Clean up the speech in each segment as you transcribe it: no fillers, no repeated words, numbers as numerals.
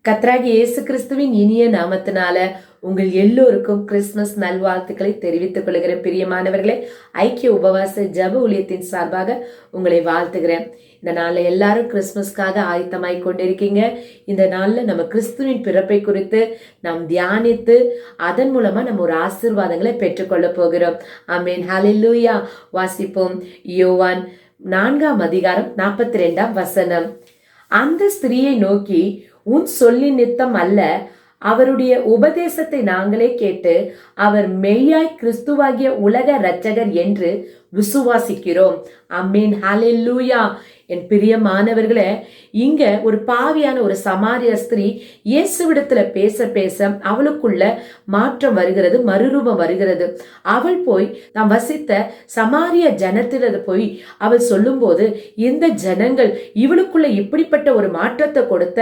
கர்த்தராகிய இயேசு கிறிஸ்துவின் இனிய நாமத்தினால உங்கள் எல்லோருக்கும் கிறிஸ்துமஸ் நல்வாழ்த்துக்களை தெரிவித்துக் கொள்கிறேன். பிரியமானவர்களே, ஐக்கிய உபவாச ஜெப ஊழியத்தின் சார்பாக உங்களை வாழ்த்துகிறேன். இந்த நாள்ல எல்லாரும் கிறிஸ்துமஸ்க்காக ஆயத்தமாய் கொண்டிருக்கீங்க. இந்த நாள்ல நம்ம கிறிஸ்துவின் பிறப்பை குறித்து நாம் தியானித்து அதன் மூலமா நம்ம ஒரு ஆசீர்வாதங்களை பெற்றுக்கொள்ள போகிறோம். ஆமென், ஹல்லேலூயா. வாசிப்போம். யோவான் 4:42. அந்த ஸ்திரீயை நோக்கி, உன் சொல்லி நித்தம் அல்ல, அவருடைய உபதேசத்தை நாங்களே கேட்டு அவர் மெய்யாய் கிறிஸ்துவாகிய உலக இரட்சகர் என்று விசுவாசிக்கிறோம். ஆமென், ஹல்லேலூயா. என் பிரியமானவர்களே, இங்க ஒரு பாவியான ஒரு சமாரிய ஸ்திரீ இயேசுவிடத்துல பேச பேச அவளுக்குள்ள மாற்றம் வருகிறது, மறுரூபம் வருகிறது. அவள் போய் தாம் வசித்த சமாரிய ஜனத்தில போய் அவள் சொல்லும் போது, இந்த ஜனங்கள் இவளுக்குள்ள இப்படிப்பட்ட ஒரு மாற்றத்தை கொடுத்த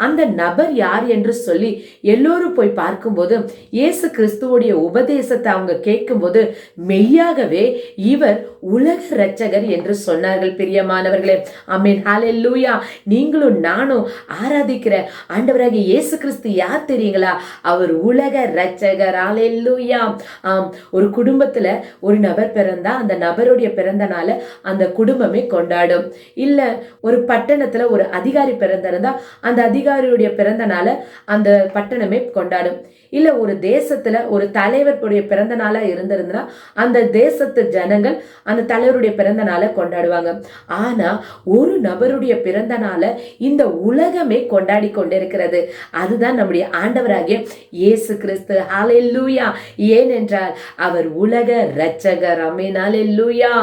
அந்த நபர் யார் என்று சொல்லி எல்லோரும் போய் பார்க்கும்போது இயேசு கிறிஸ்துவோடைய உபதேசத்தை அவங்க கேட்கும்போது மெய்யாகவே இவர் உலக இரட்சகர் என்று சொன்னார்கள். பிரியமானவர்களே, ஆமென், ஹல்லேலூயா. நீங்களும் நானும் ஆராதிக்கிற ஆண்டவராகிய இயேசு கிறிஸ்து யார் தெரியுங்களா? அவர் உலக இரட்சகர். ஹல்லேலூயா. ஒரு குடும்பத்துல ஒரு நபர் பிறந்தா அந்த நபருடைய பிறந்த நாள அந்த குடும்பமே கொண்டாடும். இல்ல ஒரு பட்டணத்துல ஒரு அதிகாரி பிறந்திருந்தா அந்த அதிகாரியுடைய பிறந்த நாள அந்த பட்டணமே கொண்டாடும். இல்ல ஒரு தேசத்துல ஒரு தலைவருடைய பிறந்த நாளா இருந்திருந்தா அந்த தேசத்து ஜனங்கள் அந்த தலைவருடைய பிறந்த நாளை கொண்டாடுவாங்க. ஆனா ஒரு நபருடைய பிறந்த நாளை இந்த உலகமே கொண்டாடி கொண்டிருக்கிறது. அதுதான் நம்முடைய ஆண்டவராகிய இயேசு கிறிஸ்து. ஹல்லேலூயா. ஏனென்றால் அவர் உலக இரட்சகர். ஆமென், ஹல்லேலூயா.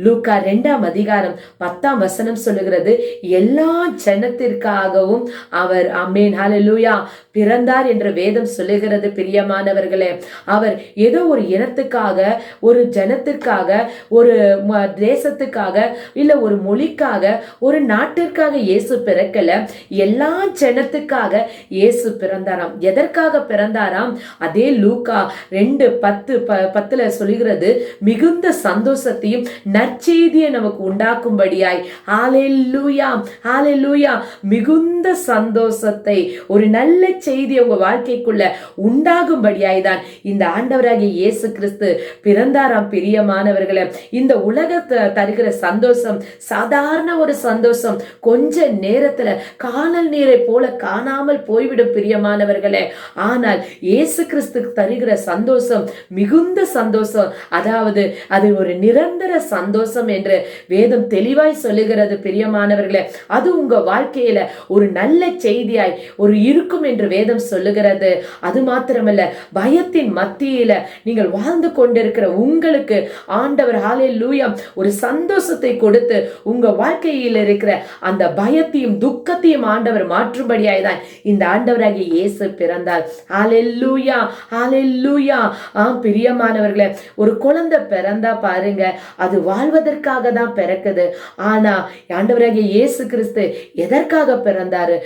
லூக்கா 2:10 சொல்லுகிறது, எல்லா ஜனத்திற்காகவும் அவர், ஆமென், ஹல்லேலூயா, பிறந்தார் என்று வேதம் சொல்லுகிறது. பிரியமானவர்களே, அவர் ஏதோ ஒரு இனத்துக்காக, ஒரு ஜனத்திற்காக, ஒரு தேசத்துக்காக, இல்ல ஒரு மொழிக்காக, ஒரு நாட்டிற்காக இயேசு பிறக்கல. எல்லா ஜனத்துக்காக இயேசு பிறந்தாராம். எதற்காக பிறந்தாராம்? அதே லூக்கா 2:10 சொல்லுகிறது, மிகுந்த சந்தோஷத்தையும் நற்செய்தியை நமக்கு உண்டாக்கும்படியாய். ஹல்லேலூயா, ஹல்லேலூயா. மிகுந்த சந்தோஷத்தை, ஒரு நல்ல செய்தி உங்க வாழ்க்கைக்குள்ள உண்டாகும்படியாய் தான் இந்த ஆண்டவராகிய இயேசு கிறிஸ்து பிறந்தாராம். பிரியமானவர்களே, இந்த உலகத்தை தருகிற சந்தோஷம் சாதாரண ஒரு சந்தோஷம். கொஞ்ச நேரத்துல காணல் நீரை போல காணாமல் போய்விடும். பிரியமானவர்களே, ஆனால் இயேசு கிறிஸ்து தருகிற சந்தோஷம் மிகுந்த சந்தோஷம். அதாவது அது ஒரு நிரந்தர சந்தோஷம் என்று வேதம் தெளிவாய் சொல்லுகிறது. பிரியமானவர்களே, அது உங்க வாழ்க்கையில ஒரு நல்ல செய்தியாய் ஒரு இருக்கும் என்று வேதம் சொல்லுகிறது. அது மாத்திரமல்ல, பயத்தின் மத்தியில நீங்கள் வாழ்ந்து கொண்டிருக்கிற உங்களுக்கு ஆண்டவர், ஹல்லேலூயா, ஒரு சந்தோஷத்தை கொடுத்து உங்க வாழ்க்கையில் இருக்கிற அந்த பயத்தையும் துக்கத்தையும் ஆண்டவர் மாற்றும்படியாய் தான் இந்த ஆண்டவராகிய இயேசு பிறந்தார். ஹல்லேலூயா, ஹல்லேலூயா. பிரியமானவர்களே, ஒரு குழந்தை பிறந்தா பாருங்க, அது வாழ்வதற்காக தான் பிறக்குது. ஆனா ஆண்டவராகிய இயேசு கிறிஸ்து எதற்காக பிறந்தாரு?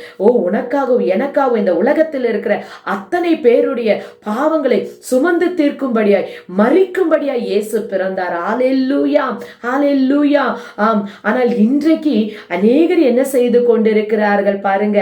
உனக்காகவும் எனக்காகவும் இந்த உலகத்தில் இருக்கிற அத்தனை பேருடைய பாவங்களை சுமந்து தீர்க்கும்படியாய், மரிக்கும்படியாய் இயேசு பிறந்தார். ஹல்லேலூயா, ஹல்லேலூயா. ஆனால் இன்றைக்கு அநேகர் என்ன செய்து கொண்டிருக்கிறார்கள் பாருங்க,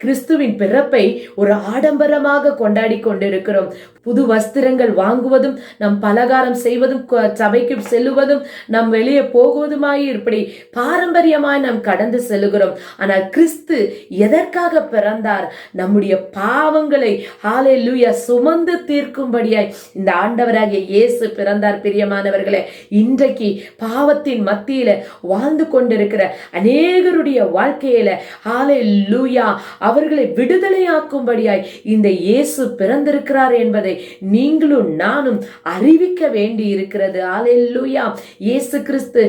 கிறிஸ்துவின் பிறப்பை ஒரு ஆடம்பரமாக கொண்டாடி கொண்டிருக்கிறோம். புது வஸ்திரங்கள் வாங்குவதும், நம் பலகாரம் செய்வதும், சபைக்கு செல்லுவதும், நம் வெளியே போகுவதுமாய் இப்படி பாரம்பரியமாய் நாம் கடந்து செல்லுகிறோம். ஆனால் கிறிஸ்து எதற்காக பிறந்தார்? நம்முடைய பாவங்களை, ஹல்லேலூயா, சுமந்து தீர்க்கும்படியாய் இந்த ஆண்டவராகிய இயேசு பிறந்தார். பிரியமானவர்களே, இன்றைக்கு பாவத்தின் மத்தியில வாழ்ந்து கொண்டிருக்கிற அநேகருடைய வாழ்க்கையில, ஹல்லேலூயா, அவர்களை விடுதலையாக்கும்படியாய் இந்த இயேசு பிறந்திருக்கிறார் என்பதை நீங்களும் நானும் அறிவிக்க வேண்டி இருக்கிறது. ஹல்லேலூயா. இயேசு கிறிஸ்து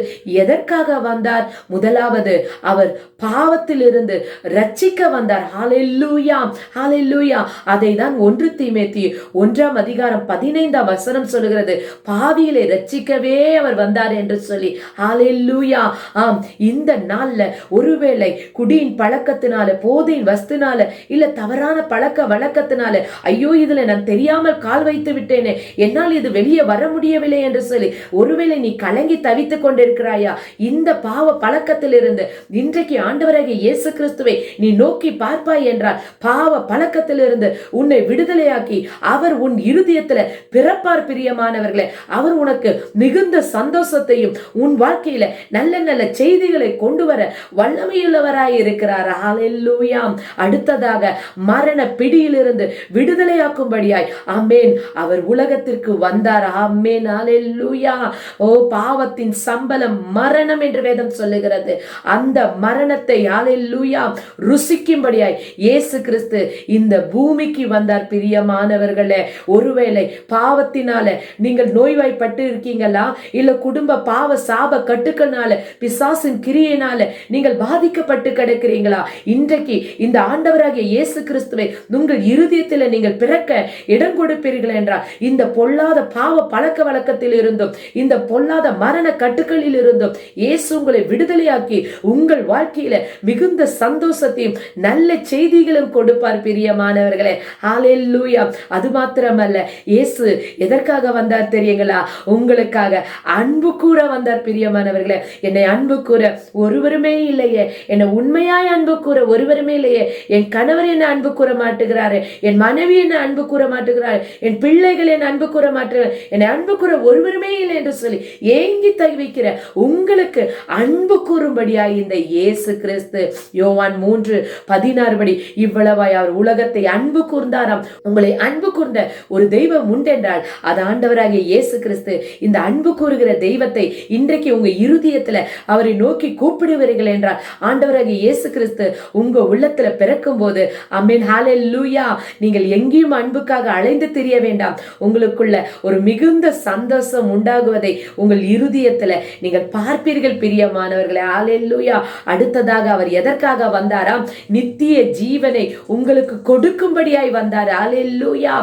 எதற்காக வந்தார்? முதலாவது அவர் பாவத்திலிருந்து ரட்சிக்க வந்தார். ஹல்லேலூயா, ஹல்லேலூயா. அதை தான் 1 தீமோத்தேயு 1:15 சொல்லுகிறது, பாவிகளை ரட்சிக்க மீட்கவே அவர் வந்தார் என்று சொல்லி. ஹல்லேலூயா. ஆம், இந்த நாள்ல ஒருவேளை குடியின் பழக்கத்தினால, போதையின் வஸ்துனால, இல்ல தவறான பழக்க வழக்கத்தினால, ஐயோ இதுல நான் தெரியாமல் கால் வைத்து விட்டேனே, என்னால் இது வெளியே வர முடியவில்லை என்று சொல்லி ஒருவேளை நீ கலங்கி தவித்துக் கொண்டிருக்கிறாயா? இந்த பாவ பழக்கத்திலிருந்து இன்றைக்கு ஆண்டவராகிய இயேசு கிறிஸ்துவை நீ நோக்கி பார்ப்பாய் என்றால் பாவ பழக்கத்திலிருந்து உன்னை விடுதலையாக்கி அவர் உன் இருதயத்துல பிறப்பார். பிரியமானவர்களே, அவர் உனக்கு மிகுந்த சந்தோஷத்தையும் உன் வாழ்க்கையில நல்ல நல்ல செய்திகளை கொண்டு வர வல்லமையுள்ளவராய் இருக்கிறார். ஹல்லேலூயா. அடுத்ததாக மரண பிடியிலிருந்து விடுதலையாக்கும்படியாய் ஆமென் அவர் உலகத்திற்கு வந்தார். ஆமென். ஹல்லேலூயா. ஓ, பாவத்தின் சம்பளம் மரணம் என்று வேதம் சொல்லுகிறது. அந்த மரணத்தை ஹல்லேலூயா ருசிக்கும்படியாய் இயேசு கிறிஸ்து இந்த பூமிக்கு வந்தார். பிரியமானவர்களே, ஒருவேளை பாவத்தினால நீங்கள் நோய்வாய்ப்பட்டு இருக்கீங்களா? இல்ல குடும்ப பாவ சாப கட்டுக்கனால, பிசாசின் கிரியையினால நீங்கள் பாதிக்கப்பட்டு கிடக்கிறீங்களா? இன்றைக்கு இந்த ஆண்டவராகிய இயேசு கிறிஸ்துவை உங்கள் இருதயத்தில் நீங்கள் பிறக்க இடம் கொடுப்பீர்கள் என்றால் இந்த பொல்லாத பாவ பழக்க வழக்கத்தில் இருந்தும் இந்த பொல்லாத மரண கட்டுக்களில் இருந்தும் இயேசு உங்களை விடுதலையாக்கி உங்கள் வாழ்க்கையில மிகுந்த சந்தோஷத்தையும் நல்ல செய்திகளும் கொடுப்பார். பிரியமானவர்களே, ஹல்லேலூயா. அது மாத்திரமல்ல, இயேசு எதற்காக வந்தார் தெரியுங்களா? உங்களுக்காக அன்பு கூற வந்தார். பிரியமானவர்களே, என்னை அன்பு கூற ஒருவருமே இல்லையே, என்னை உண்மையாய் அன்பு கூற ஒருவருமே இல்லையே. என் கணவர் என்ன அன்பு கூற மாட்டுகிறாரு, என் மனைவி என்ன அன்பு கூற மாட்டுகிறார், என் பிள்ளைகள் என்ன அன்பு கூற மாட்டுகிறார், என்னை அன்பு கூற ஒருவருமே இல்லை என்று சொல்லி ஏங்கி தவிக்கிற உங்களுக்கு அன்பு கூறும்படியாய் இந்த இயேசு கிறிஸ்து யோவான் 3:16 படி இவ்வளவாய் அவர் உலகத்தை அன்பு கூர்ந்தாராம். உங்களை அன்பு கூர்ந்த ஒரு தெய்வம் உண்டென்றால் அது ஆண்டவராகிய இயேசு கிறிஸ்து. இந்த அன்பு கூறுகிற தெய்வத்தை இன்றைக்கு உங்க இருதயத்துல அவரை நோக்கி கூப்பிடுவீர்கள் என்றால் ஆண்டவராகிய இயேசு கிறிஸ்து உங்க உள்ளத்துல பிறக்கும் போது ஆமென் ஹல்லேலூயா நீங்கள் எங்கேயும் அன்புக்காக அலைந்து திரிய வேண்டாம். உங்களுக்குள்ள ஒரு மிகுந்த சந்தோஷம் உண்டாகுவதை உங்கள் இருதயத்துல நீங்கள் பார்ப்பீர்கள். பிரியமானவர்களே, ஹல்லேலூயா. அடுத்ததாக அவர் எதற்காக வந்தாராம்? நித்திய ஜீவனை உங்களுக்கு கொடுக்கும்படியாய் வந்தார். ஹல்லேலூயா.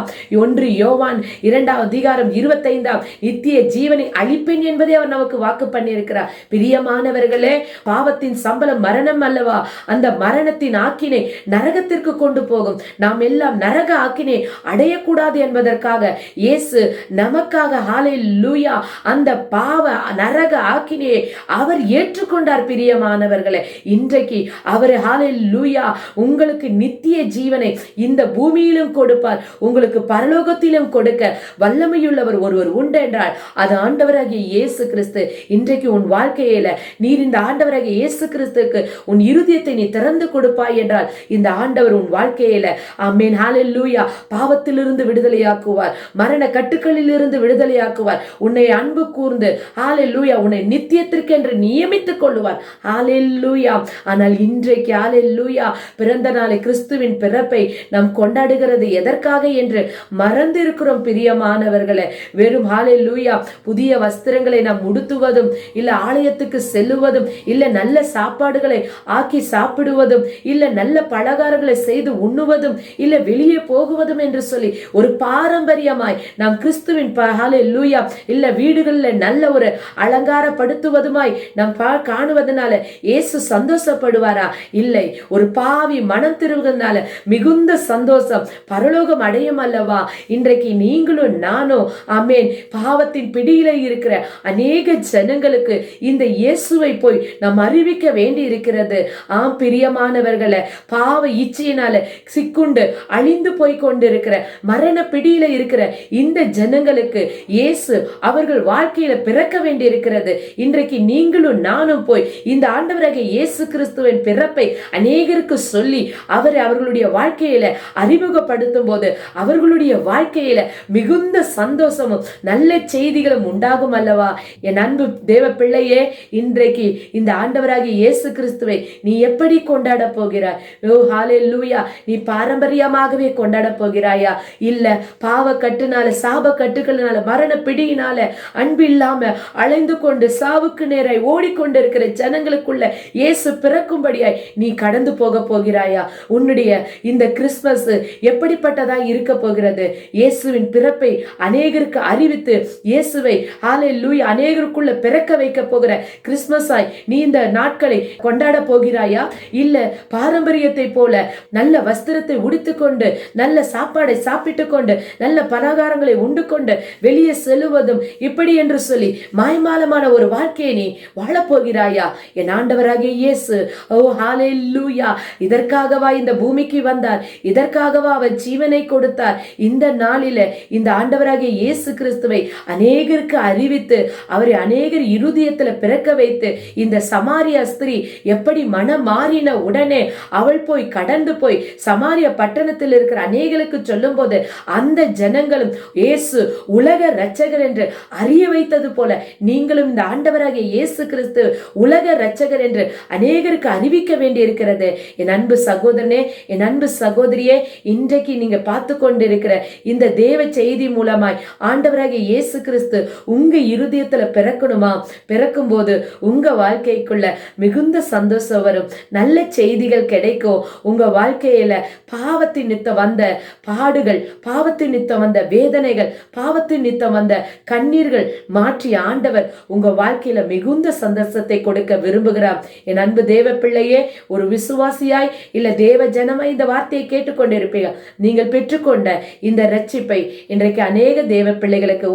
1 யோவான் 2:25 நித்திய ஜீவனை அளிப்பேன் என்பதை அவர் நமக்கு வாக்கு பண்ணியிருக்கிறார். பிரியமானவர்களே, பாவத்தின் சம்பளம் மரணம் அல்லவா? அந்த மரணத்தின் ஆக்கினை நரகத்திற்கு கொண்டு போகும். நாம் எல்லாம் நரக ஆக்கினை அடையக்கூடாது என்பதற்காக இயேசு நமக்காக ஹல்லேலூயா அந்த பாவ நரக ஆக்கினையை அவர் ஏற்றுக்கொண்டார். பிரியமானவர்களே, இன்றைக்கு அவர் ஹல்லேலூயா உங்களுக்கு நித்திய ஜீவனை இந்த பூமியிலும் கொடுப்பார், உங்களுக்கு பரலோகத்திலும் கொடுக்க வல்லமையுள்ளவர் ஒருவர் உண்டு என்றால் அது ஆண்டவராகிய இயேசு கிறிஸ்து. இன்றைக்கு உன் வாழ்க்கையில நீர் இந்த ஆண்டவராகிய இயேசு கிறிஸ்துக்கு உன் இருதயத்தை நீ திறந்து கொடுப்பாய் என்றால் இந்த ஆண்டவர் உன் வாழ்க்கையில ஆமென் ஹல்லேலூயா பாவத்திலிருந்து விடுதலையாக்குவார், மரண கட்டுக்களில் இருந்து விடுதலையாக்குவார், உன்னை அன்பு கூர்ந்து ஹல்லேலூயா உன்னை நித்தியத்திற்கென்று நியமித்துக் கொள்ளுவார். ஹல்லேலூயா. ஆனால் இன்றைக்கு ஹல்லேலூயா பிறந்த நாளை கிறிஸ்துவின் பிறப்பை நாம் கொண்டாடுகிறது எதற்காக என்று மறந்திருக்கிறோம். பிரியமானவர்களே, வெறும் ஹல்லேலூயா புதிய வஸ்திரங்களை நாம் உடுத்துவதும் இல்ல ஆலயத்துக்கு செல்லுவதும் இல்ல நல்ல சாப்பாடுகளை ஆக்கி சாப்பிடுவதும் இல்ல நல்ல பலகாரங்களை செய்து உண்ணுவதும் இல்ல வெளியே போகுவதும் என்று சொல்லி ஒரு பாரம்பரியமாய் நாம் கிறிஸ்துவின் ஹல்லேலூயா இல்ல வீடுகளில் நல்ல ஒரு அலங்காரப்படுத்துவதுமாய் நாம் காணுவதனால இயேசு சந்தோஷப்படுவாரா? இல்லை. ஒரு பாவி மனம் திருவுவதனால மிகுந்த சந்தோஷம் பரலோகம் அடையும் அல்லவா? இன்றைக்கு நீங்களும் நானும் ஆமென் பாவத்தின் பிடியில இருக்கிற அநேக ஜனங்களுக்கு இந்த இயேசுவை போய் நாம் அறிவிக்க வேண்டி இருக்கிறது. ஆம் பிரியமானவர்களே, பாவ இச்சையினால சிக்குண்டு அழிந்து போய் கொண்டிருக்கிற மரண பிடியில இருக்கிற இந்த ஜனங்களுக்கு இயேசு அவர்கள் வாழ்க்கையில பிறக்க வேண்டி இருக்கிறது. இன்றைக்கு நீங்களும் நானும் போய் இந்த ஆண்டவராகிய இயேசு கிறிஸ்துவின் பிறப்பை அநேகருக்கு சொல்லி அவர்களுடைய வாழ்க்கையில அறிமுகப்படுத்தும் போது அவர்களுடைய வாழ்க்கையில மிகுந்த சந்தோஷமும் நல்ல செய்திகளும் உண்டாகும் அல்லவா? என் அன்பு தேவ பிள்ளையே, இன்றைக்கு இந்த ஆண்டவராகிய இயேசு கிறிஸ்துவை நீ எப்படி கொண்டாட போகிறாய்? ஓ ஹல்லேலூயா, நீ பாரம்பரியமாகவே கொண்டாட போகிறாயா? இல்ல பாவ கட்டுனால சாப கட்டுகளினால மரண பிடியினால அன்பு இல்லாம அலைந்து கொண்டு சாவுக்கு நேராய் ஓடிக்கொண்டிருக்கிற ஜனங்களுக்குள்ள இயேசு பிறக்கும்படியாய் நீ கடந்து போக போகிறாயா? உன்னுடைய இந்த கிறிஸ்துமஸ் எப்படிப்பட்டதா இருக்க போகிறது? இயேசுவின் பிறப்பை அநேகருக்கு அறிவித்து இயேசுவை ஹalleluya அநேகருக்குள்ள பிறக்க வைக்க போகிற கிறிஸ்துமஸாய் நீ இந்த நாட்களை கொண்டாட போகிறாயா? இல்ல பாரம்பரியத்தை போல நல்ல வஸ்திரத்தை உடுத்திக்கொண்டு நல்ல சாப்பாடை சாப்பிட்டு கொண்டு நல்ல பலகாரங்களை உண்டு கொண்டு வெளியே செல்லுவதும் இப்படி என்று சொல்லி மாய்மாலமான ஒரு வாழ்க்கையை நீ வாழப்போகிறாயா? என் ஆண்டவராகிய இயேசு ஓ ஹalleluya இதற்காகவா இந்த பூமிக்கு வந்தார்? இதற்காகவா அவர் ஜீவனை கொடுத்தார்? இந்த நாளில இந்த ஆண்டவராகிய இயேசு கிறிஸ்துவை அநேகருக்கு அறிவித்து அவரை அநேகர் இருதயத்துல பிறக்க வைத்து இந்த சமாரியா ஸ்திரீ எப்படி மனம் மாறின உடனே அவள் போய் கடந்து போய் சமாரியா பட்டணத்தில் இருக்கிற அநேகருக்கு சொல்லும் போது அந்த ஜனங்களும் இயேசு உலக இரட்சகர் என்று அறிய வைத்தது போல நீங்களும் இந்த ஆண்டவராகிய இயேசு கிறிஸ்து உலக இரட்சகர் என்று அநேகருக்கு அறிவிக்க வேண்டி இருக்கிறது. என் அன்பு சகோதரனே, என் அன்பு சகோதரியே, இன்றைக்கு நீங்க பார்த்து கொண்டிருக்கிற இந்த தேவ செய்தி மூலமாய் ஆண்டவராகிய இயேசு கிறிஸ்து உங்க இருதயத்துல பிறக்கணுமா? பிறக்கும் போது உங்க வாழ்க்கைக்குள்ள மிகுந்த சந்தோஷம் வரும், நல்ல செய்திகள் கிடைக்கும். உங்க வாழ்க்கையில பாவத்தின் நித்தம் வந்த பாடுகள், பாவத்தின் நித்தம் வந்த வேதனைகள், பாவத்தின் நித்தம் வந்த கண்ணீர்கள் மாற்றி ஆண்டவர் உங்க வாழ்க்கையில மிகுந்த சந்தோஷத்தை கொடுக்க விரும்புகிறார். என் அன்பு தேவ பிள்ளையே, ஒரு விசுவாசியாய் இல்ல தேவ ஜனமாய் இந்த வார்த்தையை கேட்டுக்கொண்டிருப்பீங்க. நீங்கள் பெற்றுக்கொண்ட இந்த ரட்சிப்பை இன்றைக்கு அநேக தேவ பிள்ளைகளுக்கு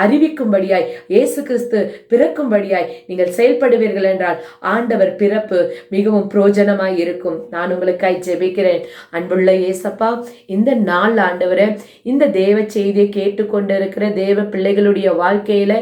அறிவிக்கும்படியாய் இயேசு கிறிஸ்து பிறக்கும்படியாய் நீங்கள் செயல்படுவீர்கள் என்றால் ஆண்டவர் பிறப்பு மிகவும் பிரயோஜனமாய் இருக்கும். நான் உங்களுக்காய் ஜெபிக்கிறேன். அன்புள்ள இயேசப்பா, இந்த நாள் ஆண்டவரே இந்த தேவ செய்தியை கேட்டுக்கொண்டு இருக்கிற தேவ பிள்ளைகளுடைய வாழ்க்கையில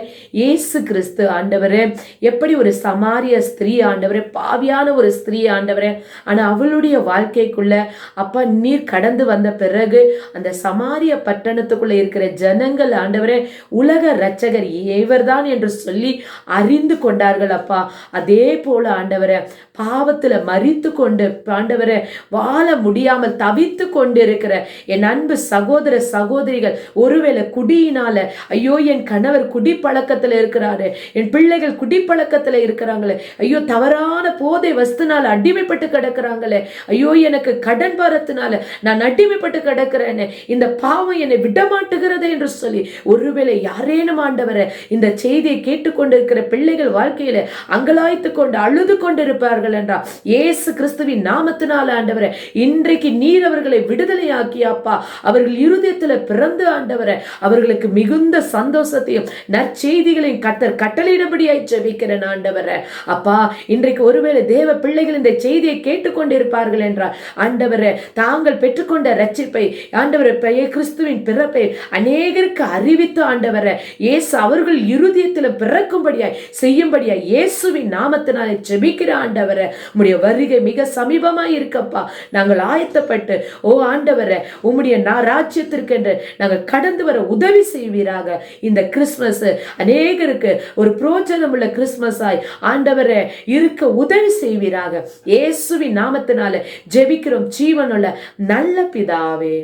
இயேசு கிறிஸ்து ஆண்டவரே எப்படி ஒரு சமாரிய ஸ்திரீ ஆண்டவரே, பாவியான ஒரு ஸ்திரீ ஆண்டவரே, ஆனா அவளுடைய வாழ்க்கைக்குள்ள அப்பா நீர் கடந்து வந்த பிறகு அந்த சமாரிய பட்டணத்துக்குள்ள இருக்கிற ஜனங்கள் ஆண்டவரே உலக இரட்சகர் இவர்தான் என்று சொல்லி அறிந்து கொண்டார்கள் அப்பா. அதே போல ஆண்டவரே பாவத்துல மரித்து கொண்டு ஆண்டவரே வாழ முடியாமல் தவித்து கொண்டிருக்கிற என் அன்பு சகோதர சகோதரிகள், ஒருவேளை குடியினால ஐயோ என் கணவர் குடிப்பழக்கத்துல இருக்கிறாரு, என் பிள்ளைகள் குடிப்பழக்கத்துல இருக்கிறாங்களே, ஐயோ தவறான போதை வஸ்துனால அடிமைப்பட்டு கிடக்கிறாங்களே, ஐயோ எனக்கு கடன் பாரத்தினால நான் அடிமைப்பட்டு கிடக்கிறேன்னு, இந்த பாவம் என்னை விடமாட்டுகிறது என்று சொல்லி ஒருவேளை யாரேனும் ஆண்டவரை இந்த செய்தியை கேட்டுக்கொண்டிருக்கிற பிள்ளைகள் வாழ்க்கையில அங்கலாய்த்து கொண்டு அழுது கொண்டிருப்பார்கள் என்றால் இயேசு கிறிஸ்துவின் நாமத்தினால ஆண்டவரை இன்றைக்கு நீர் அவர்களை விடுதலையாக்கி அப்பா அவர்கள் இருதயத்துல பிறந்து ஆண்டவரை அவர்களுக்கு மிகுந்த சந்தோஷத்தையும் நற்செய்திகளையும் கர்த்தர் கட்டளையிடபடியாய் ஜெபிக்கிறேன் ஆண்டவரை. அப்பா இன்றைக்கு ஒருவேளை தேவ பிள்ளைகள் இந்த செய்தியை கேட்டுக்கொண்டிருப்பார்கள் என்றால் ஆண்டவரை தாங்கள் பெற்றுக்கொண்ட ரட்சிப்பை ஆண்டவரை கிறிஸ்துவின் பிறப்பை அநேகருக்கு அறிவித்து ஆண்டவரை இயேசு அவர்கள் இருதயத்தில் பிறக்கும்படியாய் செய்யும்படியாய் இயேசுவின் நாமத்தினாலே ஜெபிக்கிற ஆண்டவரை உம்முடைய வருகை மிக சமீபமாய் இருக்கப்பா. நாங்கள் ஆயத்தப்பட்டு ஓ ஆண்டவரை உம்முடைய ராஜ்யத்திற்கு என்று நாங்கள் கடந்து வர உதவி செய்வீராக. இந்த கிறிஸ்துமஸ் அநேகருக்கு ஒரு பிரோஜனம் உள்ள கிறிஸ்துமஸாய் ஆண்டவரை இருக்க உதவி செய்வீராக. இயேசுவின் நாமத்தினால ஜெபிக்கிறோம் ஜீவனுள்ள நல்ல பிதாவே,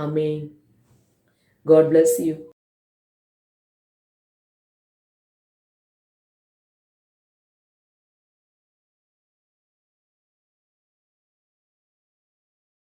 ஆமென். God bless you.